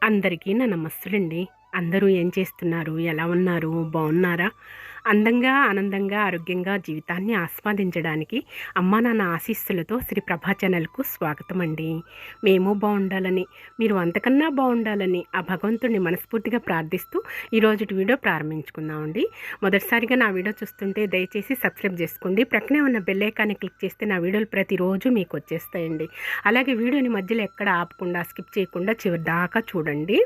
అందరికీ నా నమస్తులండి. అందరూ ఏం చేస్తున్నారు? ఎలా ఉన్నారు? బాగున్నారా? అందంగా, ఆనందంగా, ఆరోగ్యంగా జీవితాన్ని ఆస్వాదించడానికి అమ్మా నాన్న ఆశీస్సులతో శ్రీ ప్రభా ఛానల్‌కు స్వాగతం అండి. మేము బాగుండాలని, మీరు అంతకన్నా బాగుండాలని ఆ భగవంతుడిని మనస్ఫూర్తిగా ప్రార్థిస్తూ ఈరోజుటి వీడియో ప్రారంభించుకుందామండి. మొదటిసారిగా నా వీడియో చూస్తుంటే దయచేసి సబ్స్క్రైబ్ చేసుకోండి. ప్రక్కనే ఉన్న బెల్ ఐకాన్ని క్లిక్ చేస్తే నా వీడియోలు ప్రతిరోజు మీకు వచ్చేస్తాయండి. అలాగే వీడియోని మధ్యలో ఎక్కడ ఆపకుండా, స్కిప్ చేయకుండా చివరి దాకా చూడండి.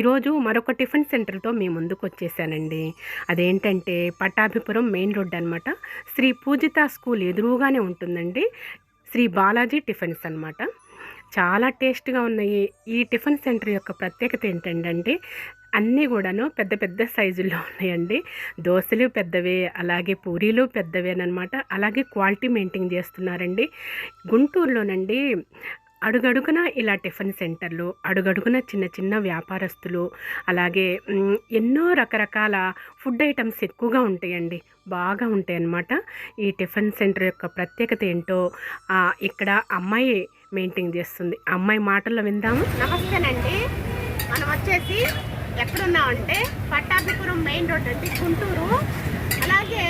ఈరోజు మరొక టిఫిన్ సెంటర్తో మీ ముందుకు వచ్చేసానండి. అదేంటంటే పట్టాభిపురం మెయిన్ రోడ్ అనమాట. శ్రీ పూజిత స్కూల్ ఎదురుగానే ఉంటుందండి. శ్రీ బాలాజీ టిఫిన్స్ అనమాట. చాలా టేస్ట్గా ఉన్నాయి. ఈ టిఫిన్ సెంటర్ యొక్క ప్రత్యేకత ఏంటంటే అన్నీ కూడాను పెద్ద పెద్ద సైజుల్లో ఉన్నాయండి. దోశలు పెద్దవే, అలాగే పూరీలు పెద్దవేనమాట. అలాగే క్వాలిటీ మెయింటైన్ చేస్తున్నారండి. గుంటూరులోనండి అడుగడుగున ఇలా టిఫిన్ సెంటర్లు, అడుగడుగున చిన్న చిన్న వ్యాపారస్తులు, అలాగే ఎన్నో రకరకాల ఫుడ్ ఐటమ్స్ ఎక్కువగా ఉంటాయండి. బాగా ఉంటాయి అన్నమాట. ఈ టిఫిన్ సెంటర్ యొక్క ప్రత్యేకత ఏంటో ఇక్కడ అమ్మాయి మెయింటైన్ చేస్తుంది. అమ్మాయి మాటల్లో విందాము. నమస్తేనండి. మనం వచ్చేసి ఎక్కడున్నామంటే పట్టాభిపురం మెయిన్ రోడ్ అండి, గుంటూరు. అలాగే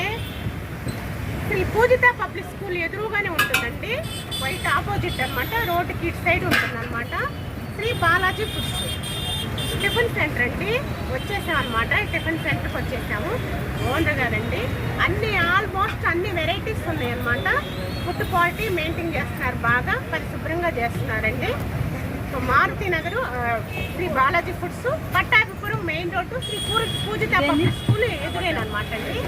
శ్రీ పూజిత పబ్లిక్ స్కూల్ ఎదురుగానే ఉంటుందండి. వైట్ ఆపోజిట్ అనమాట. రోడ్డుకి ఇటు సైడ్ ఉంటుందన్నమాట. Sri Balaji Foods Tiffin Centre అండి. వచ్చేసాం అనమాట. టిఫిన్ సెంటర్కి వచ్చేసాము. ఓనర్ గారండి. ఆల్మోస్ట్ అన్ని వెరైటీస్ ఉన్నాయి అనమాట. ఫుడ్ క్వాలిటీ మెయింటైన్ చేస్తున్నారు. బాగా పరిశుభ్రంగా చేస్తున్నారండి. Maruti Nagar Shri Balaji foods, Pattabhipuram main road, Shri Poojitha public school ఎదురేనమాట అండి.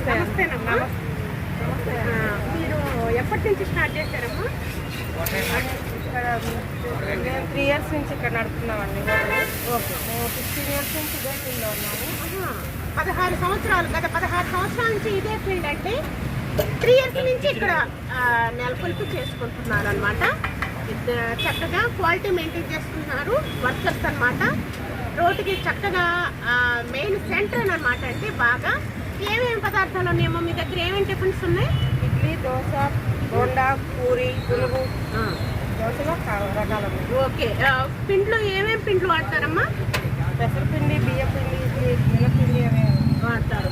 నమస్తేనమ్మా. మీరు ఎప్పటి నుంచి స్టార్ట్ చేశారమ్మా? మేము 3 years నుంచి ఇక్కడ నడుపుతున్నామండి. ఓకే, మేము 15 years నుంచి ఇదే ఫీల్డ్లో ఉన్నాము. 16 సంవత్సరాలు, గత 16 సంవత్సరాల నుంచి ఇదే ఫీల్డ్ అంటే 3 years నుంచి ఇక్కడ నెలకొల్పి చేసుకుంటున్నారు అనమాట. చక్కగా క్వాలిటీ మెయింటైన్ చేసుకుంటున్నారు వర్కర్స్ అనమాట. రోడ్డుకి చక్కగా మెయిన్ సెంటర్ అనమాట అండి. బాగా ఏమేమి పదార్థాలు ఉన్నాయేమో మీ దగ్గర? ఏమేమి టిఫిన్స్ ఉన్నాయి? ఇడ్లీ, దోశ, బోండా, పూరి, పునుగు, దోశలో రకాలు ఉన్నాయి. ఓకే, పిండ్లు ఏమేమి పిండ్లు వాడతారమ్మా? పెసరపిండి, బియ్యం పిండి, మినపిండి అనే వాడతారు.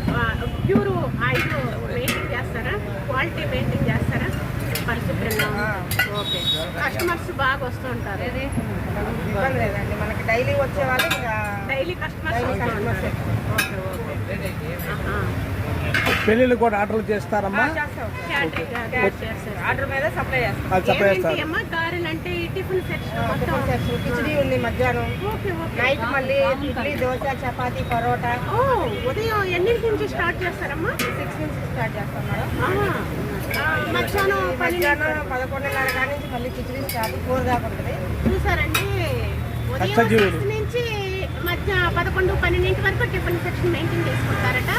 ప్యూర్ ఆయిల్ మెయింటైన్ చేస్తారా? క్వాలిటీ మెయింటైన్ చేస్తారా? పరిశుభ్రంగా. ఓకే, కస్టమర్స్ బాగా వస్తూ ఉంటారు. ఇది ఇబ్బంది లేదండి. మనకి డైలీ వచ్చే వాళ్ళు డైలీ కస్టమర్స్. Okay okay. పెళ్ళిళ్ళు కూడా ఆర్డర్లు చేస్తారమ్మా? ఆర్డర్ మీద సప్లై చేస్తాం. గారెలు అంటే టిఫిన్ సెక్షన్, కిచిడి ఉంది మధ్యాహ్నం. నైట్ మళ్ళీ ఇడ్లీ, దోశ, చపాతీ, పరోటా. ఉదయం ఎన్నింటి నుంచి స్టార్ట్ చేస్తారమ్మా? 6 నుంచి స్టార్ట్ చేస్తాం మేడం. మధ్యాహ్నం 11:30 కాడి నుంచి మళ్ళీ కిచిడి స్టార్ట్ 4 దాకా ఉంటుంది. చూసారండి, ఉదయం 6 నుంచి మధ్య 11-12 వరకు టిఫిన్ సెక్షన్ మెయింటైన్ చేసుకుంటారట.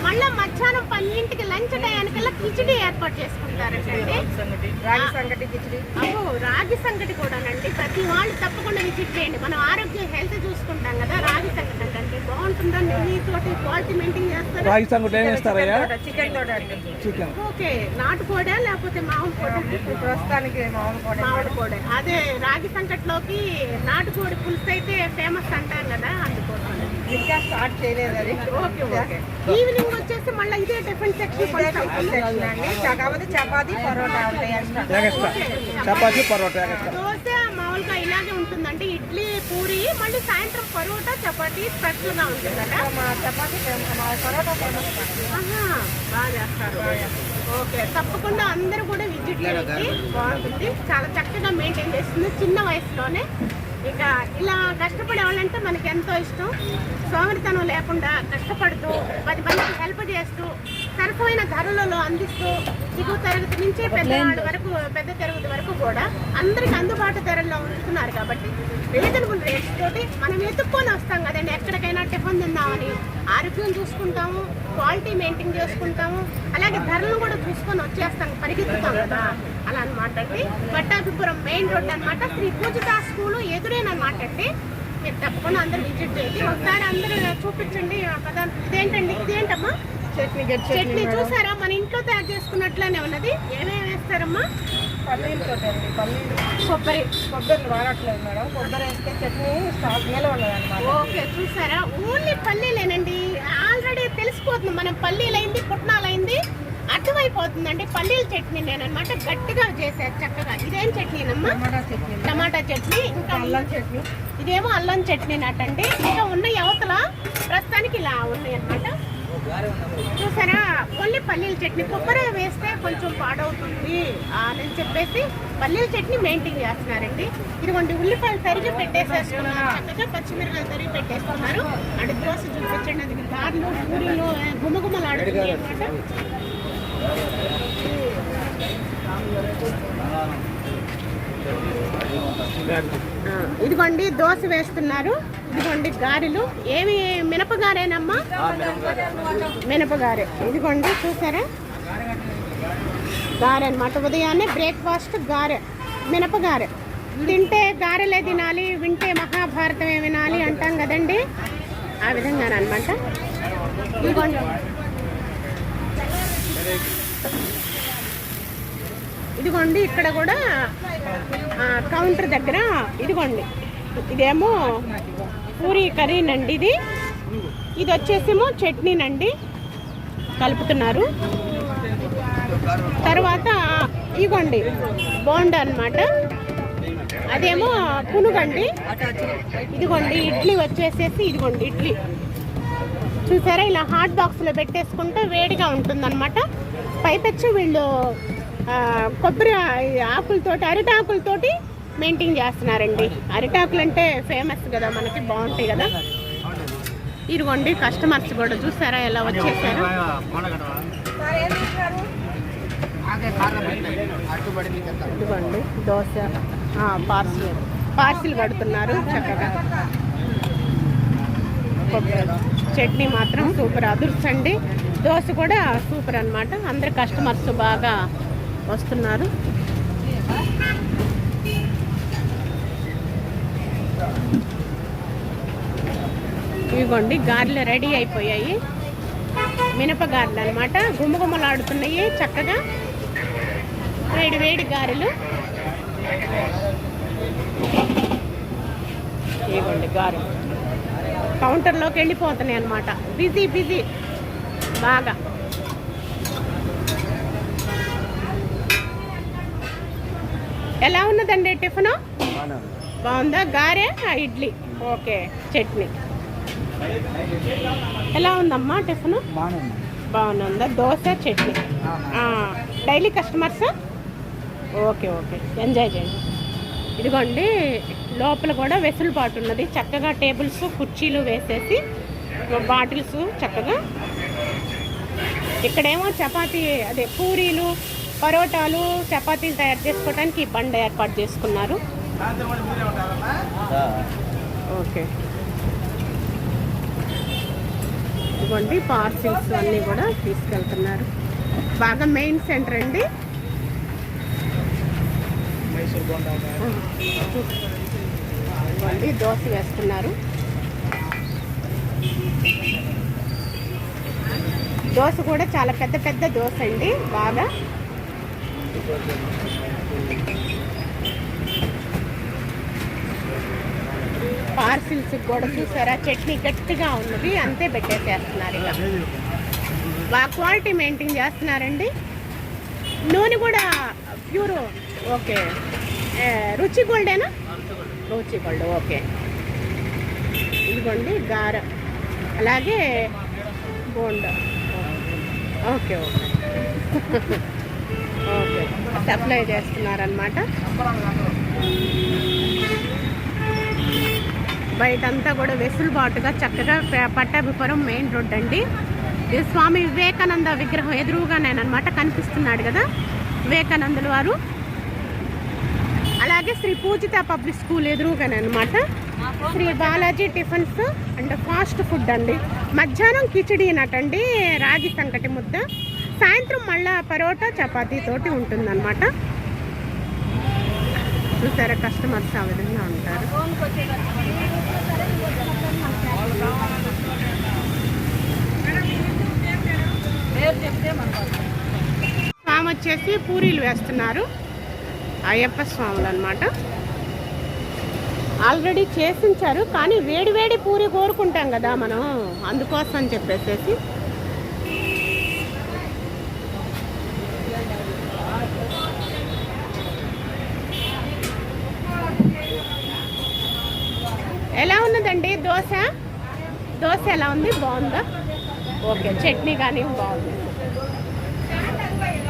మళ్ళీ మధ్యాహ్నం 12కి లంచ్ టయానికల్లా కిచిడి ఏర్పాటు చేసుకుంటారట. రాగి సంగటి కిచిడి. రాగి సంగటి కూడానండి. ప్రతి వాళ్ళు తప్పకుండా విజిట్ చేయండి. మనం ఆరోగ్య హెల్త్ చూసుకుంటాం కదా. రాగి సంగటి అంటే బాగుంటుందా? నెయ్యితోటి క్వాలిటీ మెయింటైన్ చేస్తారు. రాగి సంగటి ఏం చేస్తారయ్యా? చికెన్ తోట అండి. చికెన్. ఓకే, నాటుకోడా లేకపోతే మామూలు కోడ? ప్రస్తుతానికి మామిడి కోడ. అదే రాగి సంకట్లోకి నాటుకోడి పులుసు అయితే ఫేమస్ అంటాం కదా, అందుకోసం. ఇంకా స్టార్ట్ చేయలేదు అది. Okay okay. ఈవినింగ్ వచ్చేసి మళ్ళీ ఇదే టిఫిన్ సెక్షన్ కాకపోతే చపాతీ, పరోటా ఉంటాయి. Extra chapati, parotta extra. దోశ మామూలుగా ఇలాగే ఉంటుందండి. ఇడ్లీ, పూరి, మళ్ళీ సాయంత్రం పరోటా, చపాతీ స్పెషల్గా ఉంటుందట. చపాతీ పరోటా ఫేమస్. బాగా చేస్తారు. ఓకే, తప్పకుండా అందరూ కూడా విజిట్ చేయండి. బాగుంటుంది. చాలా చక్కగా మెయింటైన్ చేస్తుంది చిన్న వయసులోనే. ఇక ఇలా కష్టపడే వాళ్ళంటే మనకి ఎంతో ఇష్టం. సోమరితనం లేకుండా కష్టపడుతూ 10 మందికి హెల్ప్ చేస్తూ సరసమైన ధరలలో అందిస్తూ దిగువ తరగతి నుంచి పెద్దవాళ్ళ వరకు, పెద్ద తరగతి వరకు కూడా అందరికి అందుబాటు ధరల్లో ఉంచుతున్నారు. కాబట్టి రీజనబుల్ రేట్స్ తోటి మనం ఎత్తుక్కొని వస్తాం కదండి. ఎక్కడికైనా టిఫిన్ తిందామని ఆరోగ్యం చూసుకుంటాము, క్వాలిటీ మెయింటైన్ చేసుకుంటాము, అలాగే ధరలు కూడా చూసుకొని వచ్చేస్తాం, పరిగెత్తుతాం కదా. అలా అనమాట అండి. పట్టాభిపురం మెయిన్ రోడ్ అనమాట. శ్రీ పూజిత స్కూల్ ఎదురేనమాట అండి. మీరు తప్పకుండా అందరూ విజిట్ చేయండి. ఒకసారి అందరూ చూపించండి పదార్థం. ఇదేంటమ్మా? చట్నీ. చట్నీ చూసారా? మన ఇంట్లో తయారు చేసుకున్నట్లనే ఉన్నది. ఏమేమి చేస్తారమ్మా? పల్లీలతో అండి. పల్లీలు కొబ్బరి వాడట్లేదు మేడం. కొబ్బరి వేస్తే చట్నీ స్టాక్ నిలవ ఉండదు అనమాట. ఓకే, చూసారా? ఓన్లీ పల్లీలేనండి. ఆల్రెడీ తెలిసిపోతుంది మనం పల్లీలైంది పుట్నాలైంది అర్థమైపోతుందండి. పల్లీల చట్నీ నేనమాట గట్టిగా చేశారు చక్కగా. ఇదేం చట్నీనమ్మా? టమాటా చట్నీ. ఇంకా అల్లం చట్నీ. ఇదేమో అల్లం చట్నీ నటండి. ఇంకా ఉన్న యువతల ప్రస్తుతానికి ఇలా ఉన్నాయి అనమాట. చూసారా? ఓన్లీ పల్లీల చట్నీ. కొబ్బరి వేస్తే కొంచెం పాడవుతుంది అని చెప్పేసి పల్లీల చట్నీ మెయింటైన్ చేస్తున్నారండి. ఇదిగోండి ఉల్లిపాయలు తరిగి పెట్టేసేసుకున్నారు చక్కగా. పచ్చిమిరకాయలు తరిగి పెట్టేసుకున్నారు. అంటే దోశ చూపించండి. అది దారిలో పూరీలో గుమగుమలాడుతుంది అనమాట. ఇదిగోండి దోశ వేస్తున్నారు. ఇదిగోండి గారెలు. ఏమి మినపగారేనమ్మా? మినపగారే. ఇదిగోండి చూసారా? గారె అనమాట. ఉదయాన్నే బ్రేక్ఫాస్ట్ గారె, మినపగారె. తింటే గారెలే తినాలి, వింటే మహాభారతమే వినాలి అంటాం కదండి. ఆ విధంగానమాట. ఇదిగోండి ఇదిగోండి ఇక్కడ కూడా కౌంటర్ దగ్గర ఇదిగోండి ఇదేమో పూరీ కర్రీనండి. ఇది వచ్చేసేమో చట్నీనండి కలుపుతున్నారు. తర్వాత ఇదిగోండి బోండా అనమాట. అదేమో పునుగండి. ఇదిగోండి ఇడ్లీ వచ్చేసేసి ఇదిగోండి ఇడ్లీ. చూసారా? ఇలా హాట్ బాక్స్లో పెట్టేసుకుంటే వేడిగా ఉంటుందన్నమాట. పైపెచ్చు వీళ్ళు కొబ్బరి ఆకులతోటి అరిటాకులతోటి మెయింటైన్ చేస్తున్నారండి. అరిటాకులు అంటే ఫేమస్ కదా మనకి, బాగుంటాయి కదా. ఇదిగోండి కస్టమర్స్ కూడా చూసారా ఎలా వచ్చేసారు. ఇదిగోండి దోశ పార్సిల్ కడుతున్నారు చక్కగా. కొబ్బరి చట్నీ మాత్రం సూపర్ అదుర్సండి. దోశ కూడా సూపర్ అన్నమాట. అందరు కస్టమర్స్ బాగా వస్తున్నారు. ఇదిగోండి గారెలు రెడీ అయిపోయాయి. మినపగారెలు అనమాట. గుమగుమలాడుతున్నాయి చక్కగా. వేడి వేడి గారెలు. ఇదిగోండి గారెలు కౌంటర్లోకి వెళ్ళిపోతున్నాయి అనమాట. బిజీ బాగా. ఎలా ఉన్నదండి టిఫిన్? బాగుందా? గారె ఇడ్లీ ఓకే, చట్నీ ఎలా ఉందమ్మా టిఫిన్? బాగుందా? Dosa chutney. Daily customers? Okay enjoy చేయండి. ఇదిగోండి లోపల కూడా వెసులుబాటు ఉన్నది చక్కగా. టేబుల్స్ కుర్చీలు వేసేసి బాటిల్స్ చక్కగా. ఇక్కడేమో చపాతీ అదే పూరీలు పరోటాలు చపాతీలు తయారు చేసుకోవడానికి ఈ బండ ఏర్పాటు చేసుకున్నారు. ఓకే ఇదిగోండి పార్సిల్స్ అన్నీ కూడా తీసుకెళ్తున్నారు. బాగా మెయిన్ సెంటర్ అండి. ఇదిగోండి దోశ వేస్తున్నారు. దోశ కూడా చాలా పెద్ద దోశ అండి. బాగా పార్సిల్స్ కూడా చూసారా? చట్నీ గట్టిగా ఉన్నది అంతే పెట్టేసేస్తున్నారు. ఇక బాగా క్వాలిటీ మెయింటైన్ చేస్తున్నారండి. నూనె కూడా ప్యూర్. ఓకే రుచి గోల్డేనా? రుచి గోల్డ్. ఓకే ఇదిగోండి గార అలాగే బోండా. ఓకే సప్లై చేస్తున్నారనమాట. బయటంతా కూడా వెసులుబాటుగా చక్కగా. పట్టాభిపురం మెయిన్ రోడ్ అండి. ఇది స్వామి వివేకానంద విగ్రహం ఎదురుగానేనమాట కనిపిస్తున్నాడు కదా వివేకానందుల వారు. అలాగే శ్రీ పూజిత పబ్లిక్ స్కూల్ ఎదురుగానే అనమాట. Sri Balaji Tiffins and Fast Food అండి. మధ్యాహ్నం కిచిడి నటండి, రాగి సంకటి ముద్ద. సాయంత్రం మళ్ళా పరోటా చపాతీ తోటి ఉంటుందన్నమాట. చూసారా? కస్టమర్స్ ఆ విధంగా ఉంటారు. ఆమె వచ్చేసి పూరీలు వేస్తున్నారు. అయ్యప్ప స్వాములు అన్నమాట. ఆల్రెడీ చేసించారు, కానీ వేడి వేడి పూరి కోరుకుంటాం కదా మనం, అందుకోసం అని చెప్పేసి. ఎలా ఉన్నదండి దోశ? దోశ ఎలా ఉంది? బాగుందా? ఓకే, చట్నీ కానీ బాగుంది.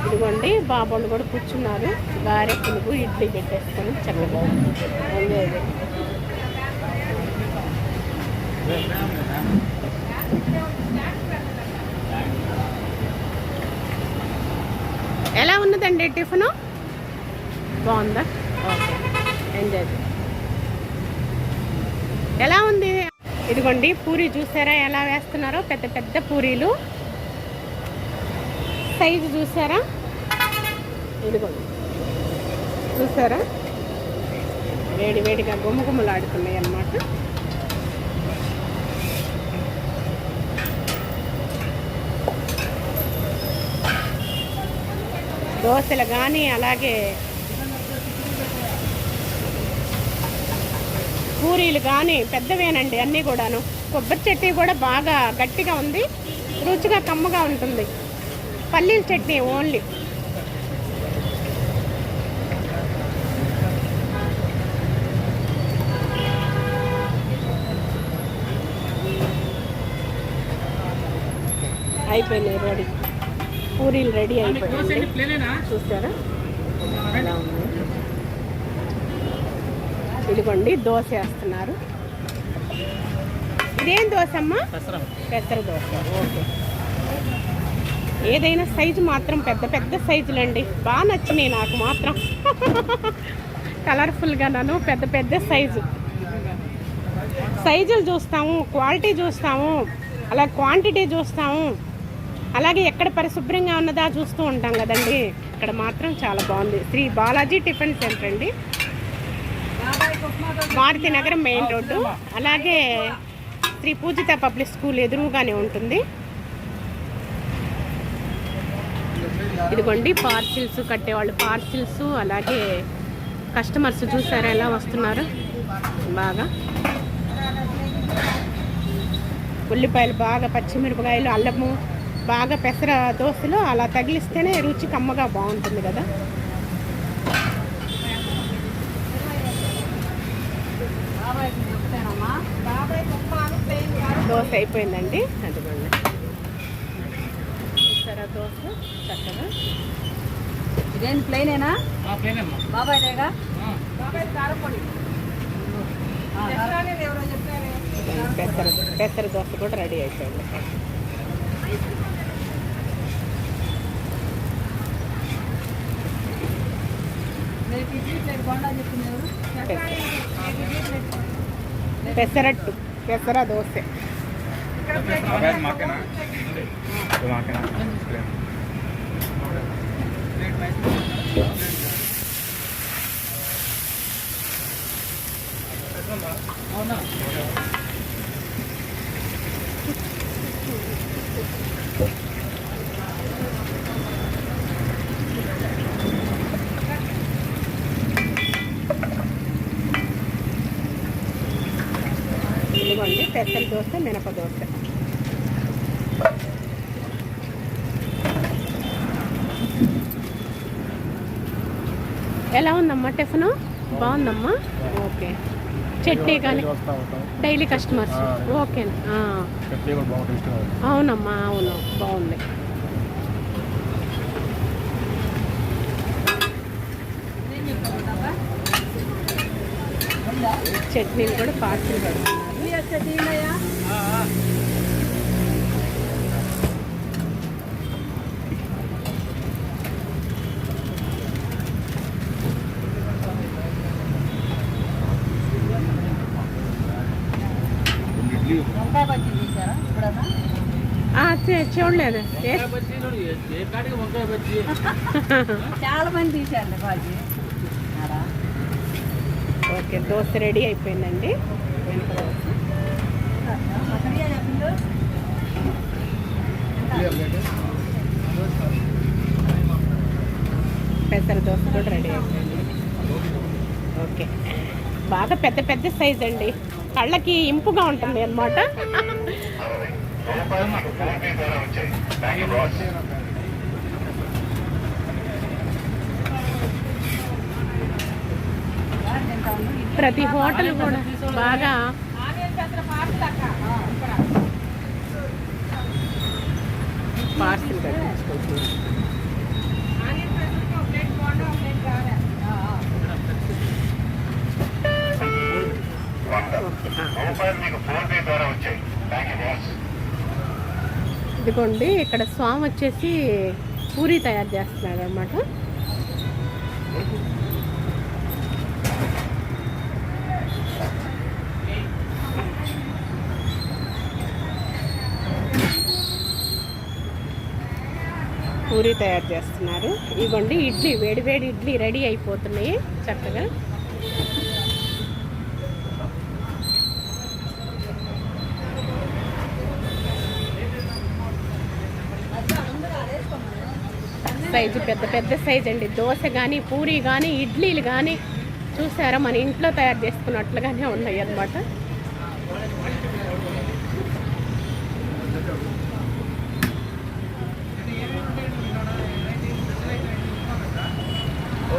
ఇదిగోండి బాబోళ్ళు కూడా కూర్చున్నారు. గారె పులుగు ఇడ్లీ పెట్టేసుకొని చక్కగా ఉంది. ఎలా ఉన్నదండి టిఫిను? బాగుందా? Okay, enjoy. ఎలా ఉంది? ఇదిగోండి పూరి చూసారా ఎలా వేస్తున్నారో? పెద్ద పెద్ద పూరీలు, సైజు చూసారా? ఇదిగోండి చూసారా? వేడి వేడిగా గుమ్మగుమ్మలాడుతున్నాయి అన్నమాట. దోశలు కానీ అలాగే పూరీలు కానీ పెద్దవేనండి అన్నీ కూడాను. కొబ్బరి చట్నీ కూడా బాగా గట్టిగా ఉంది, రుచిగా కమ్మగా ఉంటుంది. పల్లీల చట్నీ ఓన్లీ. అయిపోయినాయి రెడీ, పూరీలు రెడీ అయిపోయాయి. చూస్తారా ఎలా ఉంది? ఇదిగోండి దోశ వేస్తున్నారు. ఇదేం దోశ అమ్మా? పెసర దోశ. ఓకే, ఏదైనా సైజు మాత్రం పెద్ద పెద్ద సైజులండి, బాగా నచ్చినాయి నాకు మాత్రం. కలర్ఫుల్గా నన్ను పెద్ద పెద్ద సైజులు చూస్తాము, క్వాలిటీ చూస్తాము, అలా క్వాంటిటీ చూస్తాము, అలాగే ఎక్కడ పరిశుభ్రంగా ఉన్నదా చూస్తూ ఉంటాం కదండి. ఇక్కడ మాత్రం చాలా బాగుంది. శ్రీ బాలాజీ టిఫిన్ సెంటర్ అండి, మారుతి నగరం మెయిన్ రోడ్డు. అలాగే శ్రీ పూజిత పబ్లిక్ స్కూల్ ఎదురుగానే ఉంటుంది. ఇదిగోండి పార్సిల్స్ కట్టేవాళ్ళు పార్సిల్స్, అలాగే కస్టమర్స్ చూసారా ఎలా వస్తున్నారు? బాగా ఉల్లిపాయలు, బాగా పచ్చిమిరపకాయలు, అల్లము బాగా పెసర దోశలో అలా తగిలిస్తేనే రుచి కమ్మగా బాగుంటుంది కదా. దోశ అయిపోయిందండి. అదిగోండి చూసారా దోశ చక్కగా. ఇదేంటి ప్లెయినేనా? బాబాయ్ దేగా పెసర దోశ కూడా రెడీ అయిపోయింది. పెసరట్టు, పెసర దోశ. ఇదిగోండి పెసర దోశ, మినప దోశ. ఎలా ఉందమ్మా టిఫిన్? బాగుందమ్మా. ఓకే, చట్నీ కానీ డైలీ కస్టమర్స్. ఓకే, అవునమ్మా, అవును బాగుంది. చట్నీలు కూడా పార్సిల్ పెడుతున్నారు. చూడలేదు, చాలా మంది తీశారు బాజీ. ఓకే, దోశ రెడీ అయిపోయిందండి. పెసర దోశ కూడా రెడీ అయిపోయింది. ఓకే, బాగా పెద్ద పెద్ద సైజ్ అండి, కళ్ళకి ఇంపుగా ఉంటుంది అన్నమాట. ప్రతి హోటల్ కూడా బాగా పార్సిల్ కట్టించుకుంటున్నాను. ఇదిగోండి, ఇక్కడ స్వామి వచ్చేసి పూరి తయారు చేస్తున్నాడు అన్నమాట. పూరి తయారు చేస్తున్నారు. ఇదిగోండి ఇడ్లీ, వేడి వేడి ఇడ్లీ రెడీ అయిపోతున్నాయి చక్కగా. సైజు పెద్ద పెద్ద సైజ్ అండి. దోశ కానీ, పూరి కానీ, ఇడ్లీలు కానీ చూసారా, మన ఇంట్లో తయారు చేసుకున్నట్లుగానే ఉన్నాయి అన్నమాట.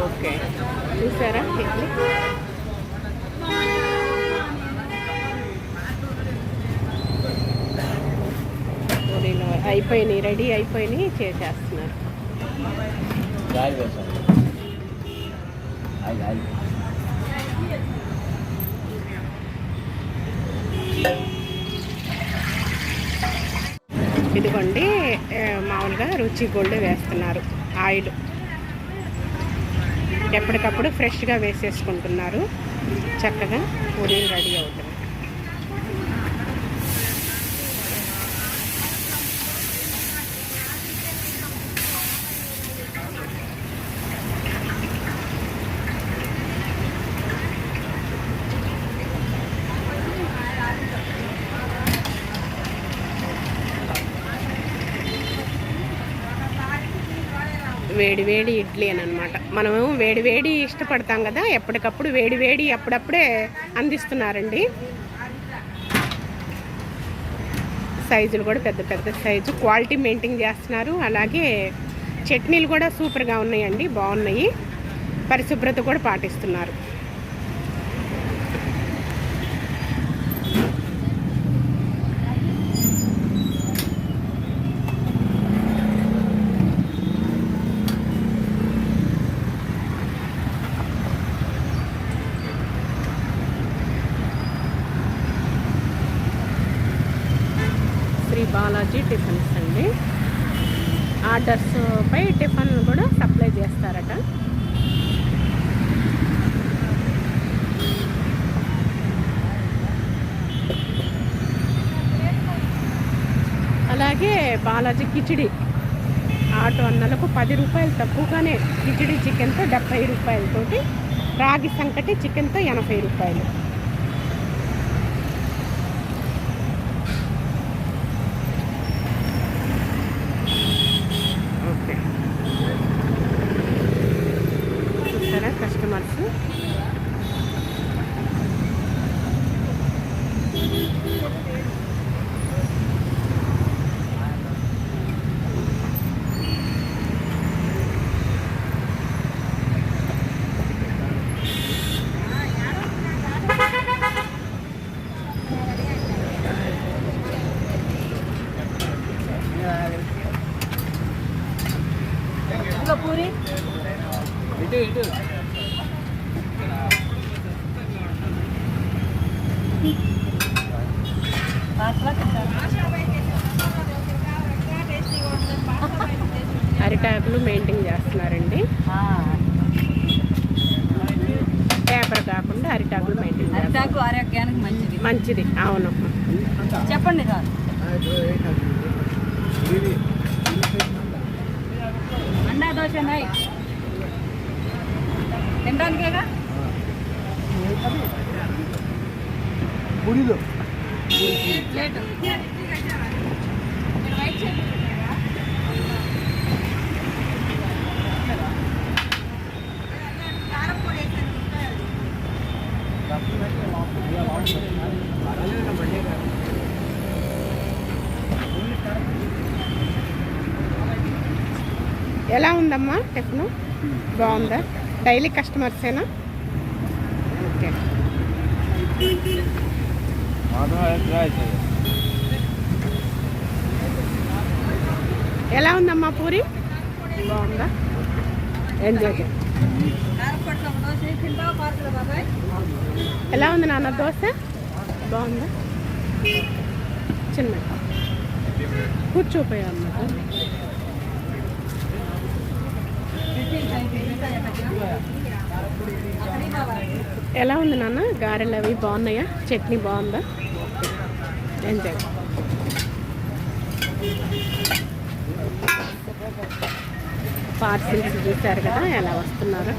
ఓకే, చూసారా ఇడ్లీ. పూరీలు అయిపోయినాయి, రెడీ అయిపోయినాయి, చేసేస్తున్నారు. ఇదిగోండి, మామూలుగా రుచి గోల్డ్ వేస్తున్నారు ఆయిల్. ఎప్పటికప్పుడు ఫ్రెష్గా వేసేసుకుంటున్నారు. చక్కగా పూరీలు రెడీ అవుతుంది. వేడి వేడి ఇడ్లీ అని అనమాట. మనము వేడి వేడి ఇష్టపడతాం కదా, ఎప్పటికప్పుడు వేడి వేడి అప్పుడప్పుడే అందిస్తున్నారండి. సైజులు కూడా పెద్ద పెద్ద సైజు, క్వాలిటీ మెయింటైన్ చేస్తున్నారు. అలాగే చట్నీలు కూడా సూపర్గా ఉన్నాయండి, బాగున్నాయి. పరిశుభ్రత కూడా పాటిస్తున్నారు. శ్రీ బాలాజీ టిఫిన్స్ అండి. ఆర్డర్స్ పై టిఫిన్ కూడా సప్లై చేస్తారట. అలాగే బాలాజీ కిచిడి, ఆటో అన్నలకు 10 రూపాయలు తక్కువగానే కిచిడి చికెన్తో 70 రూపాయలతోటి, రాగి సంకటి చికెన్తో 80 రూపాయలు. ఓకే, చూసారా కస్టమర్స్. పూరి ఇటు అరిటాకులు మెయింటైన్ చేస్తున్నారండి. పేపర్ కాకుండా అరిటాకులు మెయింటైన్ చేస్తారు. అరిటాకు ఆరోగ్యానికి మంచిది. మంచిది, అవును. చెప్పండి సార్. అండా దోశ ఉన్నాయి తినడానికేగా. పూరీలు ప్లేట్ ఎలా ఉందమ్మా టిఫిన్? బాగుందా? డైలీ కస్టమర్సేనా? ఓకే. ఎలా ఉందమ్మా పూరి? బాగుందా? ఎంజాయ్ చేయండి. ఎలా ఉంది నాన్న దోశ? బాగుందా? చిన్న కూర్చోపోయా అన్నమాట. ఎలా ఉంది నాన్న? గారెలు అవి బాగున్నాయా? చట్నీ బాగుందా? ఎంజాయ్. పార్సిల్స్ చూశారు కదా ఎలా వస్తున్నారు.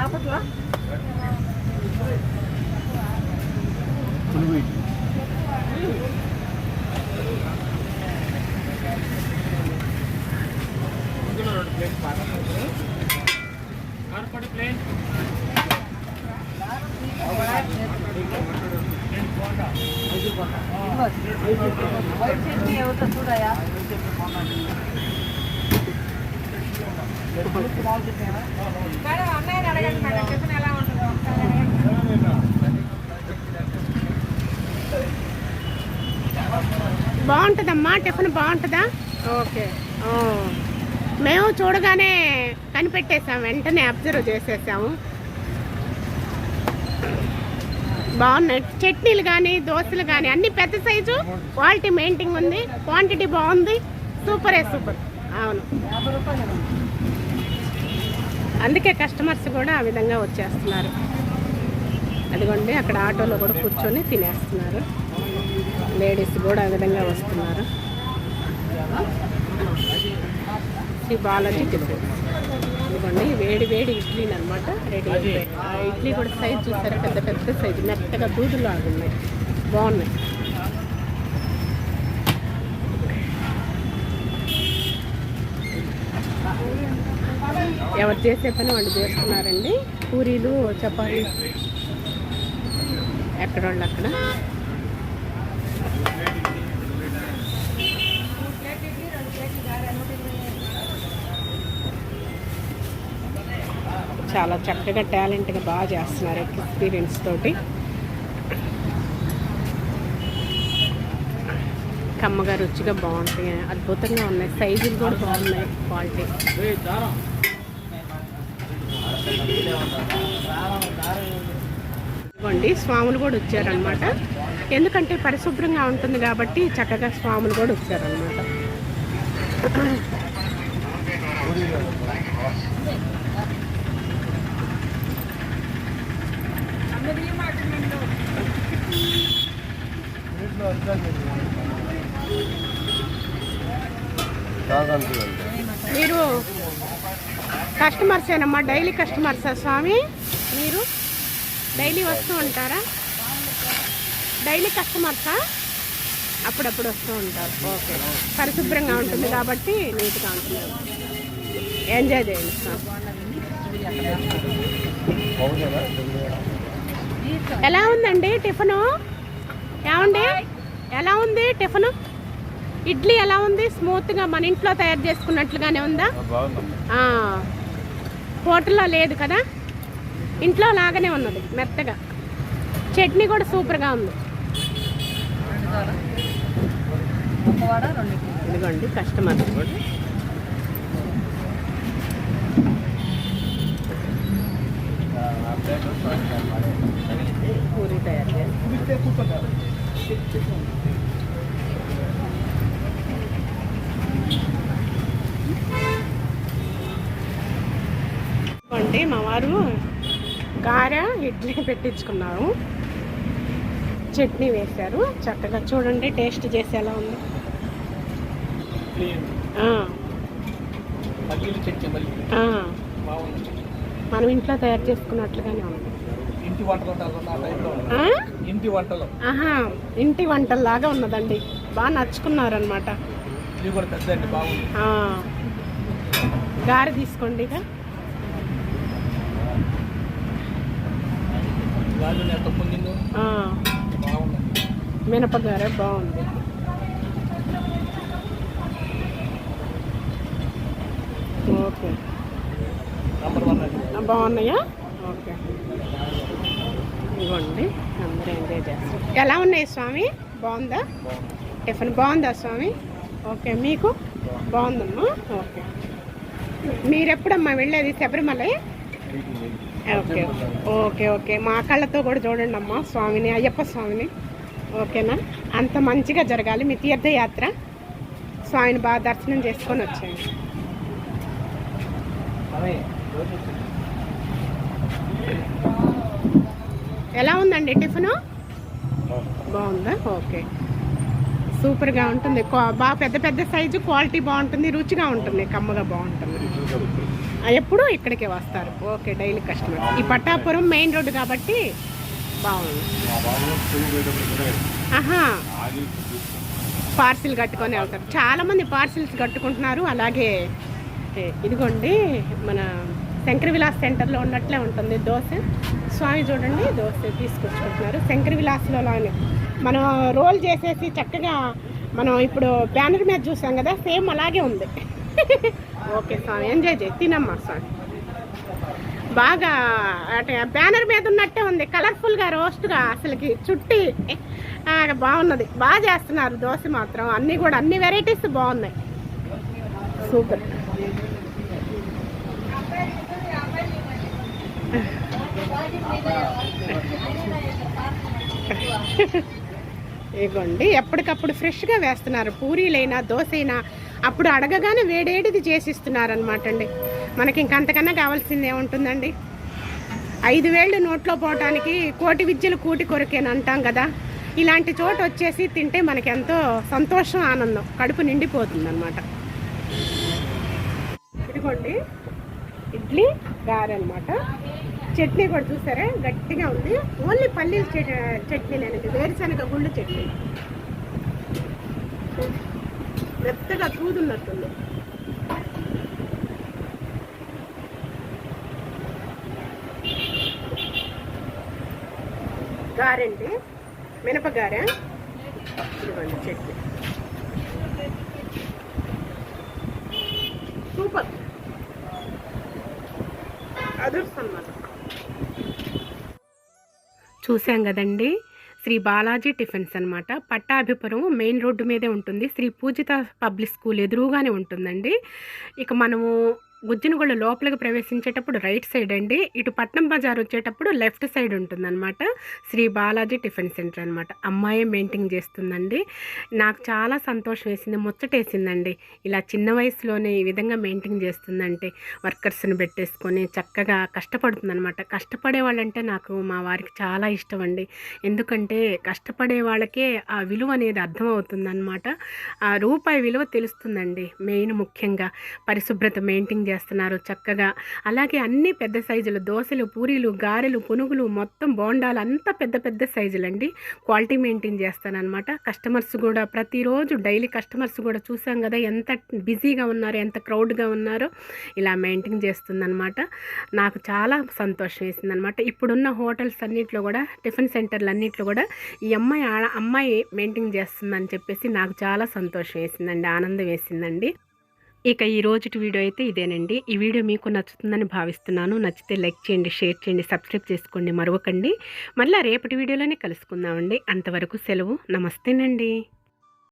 ఆపట్లా చూడయా మేడం అన్నయ్య అడగండి మేడం టిఫిన్ ఎలా ఉంటుందో బాగుంటుందమ్మా టిఫిన్ బాగుంటుందా? ఓకే. మేము చూడగానే కనిపెట్టేసాము, వెంటనే అబ్జర్వ్ చేసేసాము. బాగున్నాయి చట్నీలు కానీ దోశలు కానీ అన్నీ పెద్ద సైజు, క్వాలిటీ మెయింటైన్ ఉంది, క్వాంటిటీ బాగుంది. సూపరే సూపర్. అవును, అందుకే కస్టమర్స్ కూడా ఆ విధంగా వచ్చేస్తున్నారు. అదిగోండి అక్కడ ఆటోలో కూడా కూర్చొని తినేస్తున్నారు. లేడీస్ కూడా ఆ విధంగా వస్తున్నారు. శ్రీ బాలాజీ టిఫిన్. ఇదిగోండి వేడి వేడి ఇడ్లీని అనమాట రెడీ అయిపోయాయి. ఆ ఇడ్లీ కూడా సైజు చూసారా? పెద్ద పెద్ద సైజు, మెత్తగా దూదులు ఆగున్నాయి, బాగున్నాయి. ఎవరు చేసే పని వాళ్ళు చేస్తున్నారండి. పూరీలు చపాతీ ఎక్కడోళ్ళు అక్కడ. చాలా చక్కగా టాలెంట్గా బాగా చేస్తున్నారు, ఎక్స్పీరియన్స్ తోటి. కమ్మగా రుచిగా బాగుంటాయి, అద్భుతంగా ఉన్నాయి. సైజులు కూడా బాగున్నాయి, క్వాలిటీ. ఇవ్వండి స్వాములు కూడా వచ్చారనమాట. ఎందుకంటే పరిశుభ్రంగా ఉంటుంది కాబట్టి చక్కగా స్వాములు కూడా వచ్చారనమాట. మీరు కస్టమర్స్ ఏనమ్మా? డైలీ కస్టమర్సా స్వామి? మీరు డైలీ వస్తూ ఉంటారా? డైలీ కస్టమర్సా? అప్పుడప్పుడు వస్తూ ఉంటారు. ఓకే. పరిశుభ్రంగా ఉంటుంది కాబట్టి నీట్గా ఉంటుంది. ఎంజాయ్ చేయండి స్వామి. ఎలా ఉందండి టిఫిను? ఏమండి ఎలా ఉంది టిఫిను? ఇడ్లీ ఎలా ఉంది? స్మూత్గా మన ఇంట్లో తయారు చేసుకున్నట్లుగానే ఉందా? హోటల్లో లేదు కదా, ఇంట్లో లాగానే ఉన్నది, మెత్తగా. చట్నీ కూడా సూపర్గా ఉంది. ఇదిగోండి కస్టమర్ పూరి తయారు చేస్తారు. మా వారు గారె ఇడ్లీ పెట్టించుకున్నాము, చట్నీ వేశారు. చక్కగా చూడండి, టేస్ట్ చేసి ఎలా ఉంది. మనం ఇంట్లో తయారు చేసుకున్నట్లుగానే ఉంది. ఇంటి వంటల్లాగా ఉన్నదండి. బాగా నచ్చుకున్నారనమాట. గారె తీసుకోండి. ఇక మినపగారె బాగుంది. ఓకే, బాగున్నాయా? ఓకే, ఇవ్వండి. అందరూ ఎంజాయ్ చేస్తారు. ఎలా ఉన్నాయి స్వామి? బాగుందా టిఫిన్? బాగుందా స్వామి? ఓకే, మీకు బాగుందమ్మా. ఓకే, మీరెప్పుడమ్మా వెళ్ళేది? శబరిమల? ఓకే ఓకే ఓకే, మా కళ్ళతో కూడా చూడండి అమ్మా స్వామిని, అయ్యప్ప స్వామిని. ఓకేనా? అంత మంచిగా జరగాలి మీ తీర్థయాత్ర. స్వామిని బాగా దర్శనం చేసుకొని వచ్చాయండి. ఎలా ఉందండి టిఫిను? బాగుందా? ఓకే, సూపర్గా ఉంటుంది. బాగా పెద్ద పెద్ద సైజు, క్వాలిటీ బాగుంటుంది, రుచిగా ఉంటుంది, కమ్మగా బాగుంటుంది. ఎప్పుడు ఇక్కడికే వస్తారు. Okay, daily customer. ఈ పట్టాపురం మెయిన్ రోడ్డు కాబట్టి బాగుంది. పార్సిల్ కట్టుకొని వెళ్తారు. చాలామంది పార్సిల్స్ కట్టుకుంటున్నారు. అలాగే ఇదిగోండి, మన శంకర విలాస్ సెంటర్లో ఉన్నట్లే ఉంటుంది దోశ. స్వామి చూడండి, దోశ తీసుకొచ్చుకుంటున్నారు. శంకర విలాస్లో మనం రోల్ చేసేసి చక్కగా మనం ఇప్పుడు బ్యానర్ మీద చూసాం కదా, సేమ్ అలాగే ఉంది. ఓకే స్వామి, ఎంజాయ్ చేయి, తినమ్మా స్వామి. బాగా బ్యానర్ మీద ఉన్నట్టే ఉంది, కలర్ఫుల్గా, రోస్ట్గా, అసలుకి చుట్టి బాగున్నది. బాగా చేస్తున్నారు దోశ మాత్రం. అన్నీ కూడా అన్ని వెరైటీస్ బాగున్నాయి. సూపర్. ఇగోండి, ఎప్పటికప్పుడు ఫ్రెష్గా వేస్తున్నారు. పూరీలైనా దోశైనా అప్పుడు అడగగానే వేడేడిది చేసిస్తున్నారనమాట అండి. మనకి ఇంకంతకన్నా కావాల్సింది ఏముంటుందండి? 5,000 నోట్లో పోవటానికి కోటి విద్యలు కూటి కొరకేని అంటాం కదా. ఇలాంటి చోట వచ్చేసి తింటే మనకి ఎంతో సంతోషం, ఆనందం, కడుపు నిండిపోతుంది అనమాట. ఇదిగోండి, ఇడ్లీ గారె అనమాట. చట్నీ కూడా చూసారా, గట్టిగా ఉంది. ఓన్లీ పల్లీల చట్నీ అనేది, వేరుశనగ గుళ్ళు చట్నీ, మెత్తగా తూదున్నట్టుంది. గారెండి, మినపగారె. ఇదిగోండి చట్నీ, సూపర్, అదర్స్ అన్నమాట. చూసాం కదండి, శ్రీ బాలాజీ టిఫిన్స్ అనమాట. పట్టాభిపురం మెయిన్ రోడ్డు మీదే ఉంటుంది. శ్రీ పూజిత పబ్లిక్ స్కూల్ ఎదురుగానే ఉంటుందండి. ఇక మనము గుజ్జినగూడ లోపలికి ప్రవేశించేటప్పుడు రైట్ సైడ్ అండి, ఇటు పట్నం బజార్ వచ్చేటప్పుడు లెఫ్ట్ సైడ్ ఉంటుందన్నమాట. శ్రీ బాలాజీ టిఫిన్ సెంటర్ అనమాట. అమ్మాయి మెయింటైన్ చేస్తుందండి. నాకు చాలా సంతోషం వేసింది, ముచ్చటేసిందండి. ఇలా చిన్న వయసులోనే ఈ విధంగా మెయింటైన్ చేస్తుందంటే, వర్కర్స్ని పెట్టేసుకొని చక్కగా కష్టపడుతుందనమాట. కష్టపడే వాళ్ళంటే నాకు మా వారికి చాలా ఇష్టం అండి. ఎందుకంటే కష్టపడే వాళ్ళకే ఆ విలువ అనేది అర్థమవుతుందన్నమాట. ఆ రూపాయి విలువ తెలుస్తుందండి. మెయిన్ ముఖ్యంగా పరిశుభ్రత మెయింటైన్ చేస్తున్నారు చక్కగా. అలాగే అన్ని పెద్ద సైజులు దోశలు, పూరీలు, గారెలు, పునుగులు, మొత్తం బోండాలు అంతా పెద్ద పెద్ద సైజులు అండి. Quality maintain చేస్తానన్నమాట. కస్టమర్స్ కూడా ప్రతిరోజు డైలీ కస్టమర్స్ కూడా చూసాం కదా ఎంత బిజీగా ఉన్నారో, ఎంత క్రౌడ్గా ఉన్నారో. ఇలా మెయింటైన్ చేస్తుందన్నమాట. నాకు చాలా సంతోషం వేసిందనమాట. ఇప్పుడున్న హోటల్స్ అన్నింటిలో కూడా, టిఫిన్ సెంటర్లు అన్నింటిలో కూడా ఈ అమ్మాయి మెయింటైన్ చేస్తుందని చెప్పేసి నాకు చాలా సంతోషం వేసిందండి, ఆనందం వేసిందండి. ఇక ఈ రోజుటి వీడియో అయితే ఇదేనండి. ఈ వీడియో మీకు నచ్చుతుందని భావిస్తున్నాను. నచ్చితే లైక్ చేయండి, షేర్ చేయండి, సబ్స్క్రైబ్ చేసుకోండి, మరొకండి. మళ్ళీ రేపటి వీడియోలోనే కలుసుకుందామండి. అంతవరకు సెలవు. నమస్తేనండి.